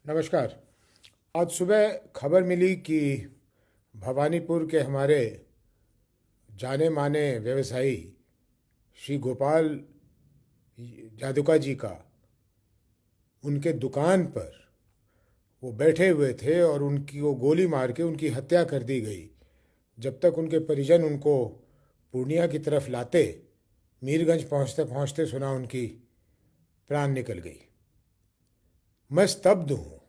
नमस्कार। आज सुबह खबर मिली कि भवानीपुर के हमारे जाने माने व्यवसायी श्री गोपाल जादुका जी का उनके दुकान पर वो बैठे हुए थे और उनकी वो गोली मार के उनकी हत्या कर दी गई। जब तक उनके परिजन उनको पूर्णिया की तरफ लाते, मीरगंज पहुंचते पहुंचते सुना उनकी प्राण निकल गई। मैं स्तब्ध हूँ।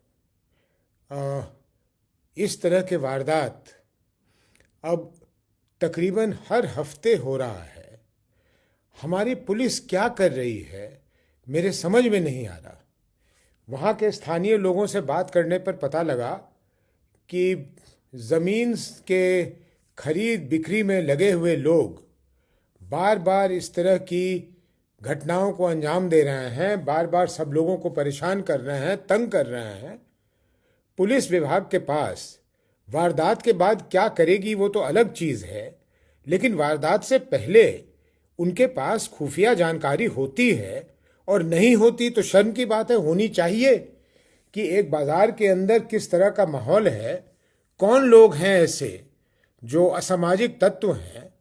इस तरह के वारदात अब तकरीबन हर हफ्ते हो रहा है। हमारी पुलिस क्या कर रही है मेरे समझ में नहीं आ रहा। वहाँ के स्थानीय लोगों से बात करने पर पता लगा कि ज़मीन के खरीद बिक्री में लगे हुए लोग बार बार इस तरह की घटनाओं को अंजाम दे रहे हैं, बार बार सब लोगों को परेशान कर रहे हैं, तंग कर रहे हैं। पुलिस विभाग के पास वारदात के बाद क्या करेगी वो तो अलग चीज़ है, लेकिन वारदात से पहले उनके पास खुफिया जानकारी होती है, और नहीं होती तो शर्म की बात है। होनी चाहिए कि एक बाज़ार के अंदर किस तरह का माहौल है, कौन लोग हैं ऐसे जो असामाजिक तत्व हैं।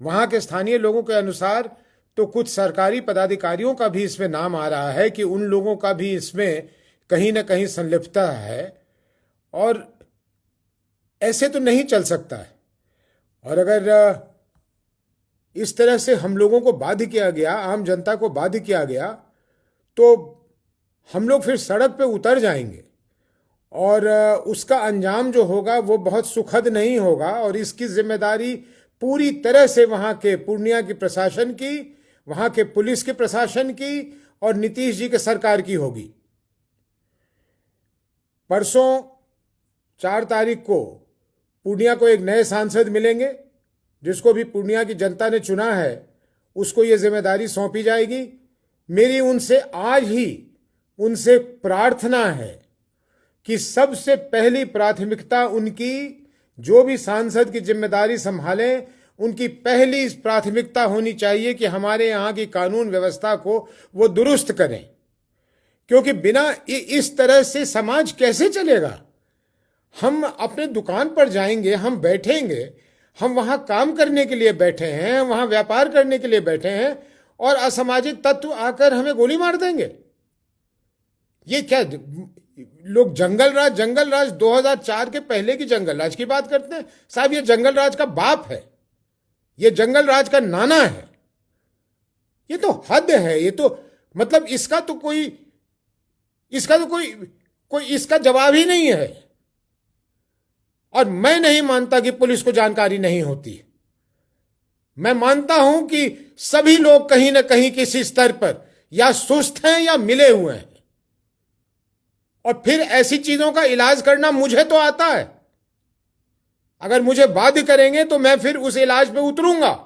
वहाँ के स्थानीय लोगों के अनुसार तो कुछ सरकारी पदाधिकारियों का भी इसमें नाम आ रहा है कि उन लोगों का भी इसमें कहीं ना कहीं संलिप्तता है, और ऐसे तो नहीं चल सकता है। और अगर इस तरह से हम लोगों को बाध्य किया गया, आम जनता को बाध्य किया गया, तो हम लोग फिर सड़क पे उतर जाएंगे और उसका अंजाम जो होगा वो बहुत सुखद नहीं होगा। और इसकी जिम्मेदारी पूरी तरह से वहाँ के पूर्णिया की प्रशासन की, वहाँ के पुलिस के प्रशासन की और नीतीश जी के सरकार की होगी। परसों 4 तारीख को पूर्णिया को एक नए सांसद मिलेंगे, जिसको भी पूर्णिया की जनता ने चुना है, उसको ये जिम्मेदारी सौंपी जाएगी। मेरी उनसे आज ही उनसे प्रार्थना है कि सबसे पहली प्राथमिकता उनकी, जो भी सांसद की जिम्मेदारी संभालें, उनकी पहली प्राथमिकता होनी चाहिए कि हमारे यहाँ की कानून व्यवस्था को वो दुरुस्त करें। क्योंकि बिना इस तरह से समाज कैसे चलेगा। हम अपने दुकान पर जाएंगे, हम बैठेंगे, हम वहाँ काम करने के लिए बैठे हैं, वहाँ व्यापार करने के लिए बैठे हैं, और असामाजिक तत्व आकर हमें गोली मार देंगे। ये क्या लोग जंगल राज 2004 के पहले की जंगल राज की बात करते हैं। साहब, ये जंगल राज का बाप है, ये जंगल राज का नाना है। ये तो हद है। ये तो मतलब इसका तो कोई इसका जवाब ही नहीं है। और मैं नहीं मानता कि पुलिस को जानकारी नहीं होती। मैं मानता हूं कि सभी लोग कहीं ना कहीं किसी स्तर पर या सुस्त हैं या मिले हुए हैं। और फिर ऐसी चीजों का इलाज करना मुझे तो आता है। अगर मुझे बाध्य करेंगे तो मैं फिर उस इलाज पे उतरूंगा।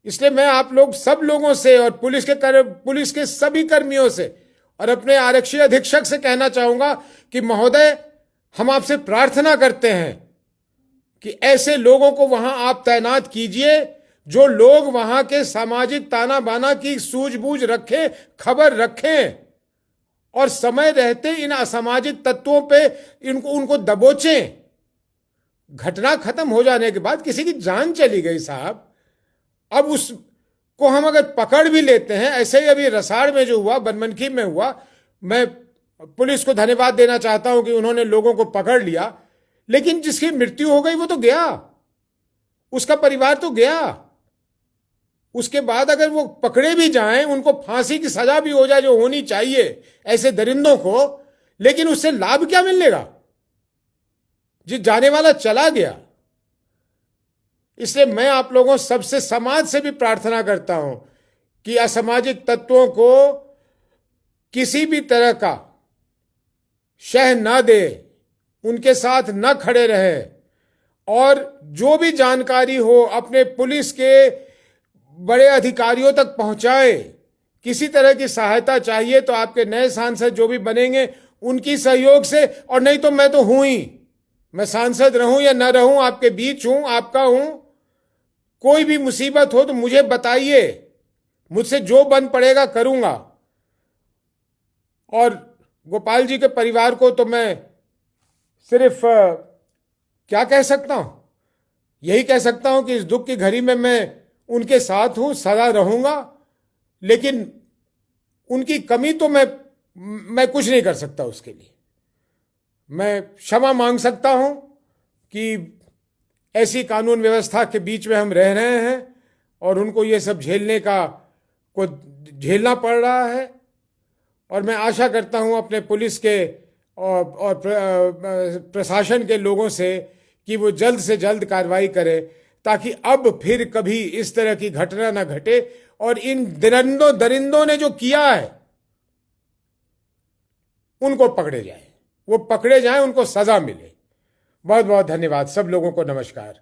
इसलिए मैं आप लोग सब लोगों से और पुलिस के सभी कर्मियों से और अपने आरक्षी अधीक्षक से कहना चाहूंगा कि महोदय, हम आपसे प्रार्थना करते हैं कि ऐसे लोगों को वहां आप तैनात कीजिए, जो लोग वहां के सामाजिक ताना बाना की सूझबूझ रखें, खबर रखें, और समय रहते इन असामाजिक तत्वों पे उनको दबोचें। घटना खत्म हो जाने के बाद किसी की जान चली गई साहब, अब उसको हम अगर पकड़ भी लेते हैं, ऐसे ही अभी रसाड़ में जो हुआ, बनमनखी में हुआ, मैं पुलिस को धन्यवाद देना चाहता हूं कि उन्होंने लोगों को पकड़ लिया, लेकिन जिसकी मृत्यु हो गई वो तो गया, उसका परिवार तो गया। उसके बाद अगर वो पकड़े भी जाएं, उनको फांसी की सजा भी हो जाए जो होनी चाहिए ऐसे दरिंदों को, लेकिन उससे लाभ क्या मिलेगा? जिस जाने वाला चला गया। इसलिए मैं आप लोगों सबसे, समाज से भी प्रार्थना करता हूं कि असामाजिक तत्वों को किसी भी तरह का शह न दे, उनके साथ न खड़े रहे, और जो भी जानकारी हो अपने पुलिस के बड़े अधिकारियों तक पहुंचाए। किसी तरह की सहायता चाहिए तो आपके नए सांसद जो भी बनेंगे उनकी सहयोग से, और नहीं तो मैं तो हूं ही, मैं सांसद रहूं या न रहूं, आपके बीच हूं, आपका हूं। कोई भी मुसीबत हो तो मुझे बताइए, मुझसे जो बन पड़ेगा करूंगा। और गोपाल जी के परिवार को तो मैं सिर्फ क्या कह सकता हूं, यही कह सकता हूं कि इस दुख की घड़ी में मैं उनके साथ हूं, सदा रहूंगा। लेकिन उनकी कमी तो मैं कुछ नहीं कर सकता उसके लिए। मैं क्षमा मांग सकता हूं कि ऐसी कानून व्यवस्था के बीच में हम रह रहे हैं और उनको ये सब को झेलना पड़ रहा है। और मैं आशा करता हूं अपने पुलिस के और प्रशासन के लोगों से कि वो जल्द से जल्द कार्रवाई करे, ताकि अब फिर कभी इस तरह की घटना ना घटे और इन दरिंदों ने जो किया है उनको पकड़े जाए, वो पकड़े जाएं, उनको सजा मिले। बहुत बहुत धन्यवाद सब लोगों को। नमस्कार।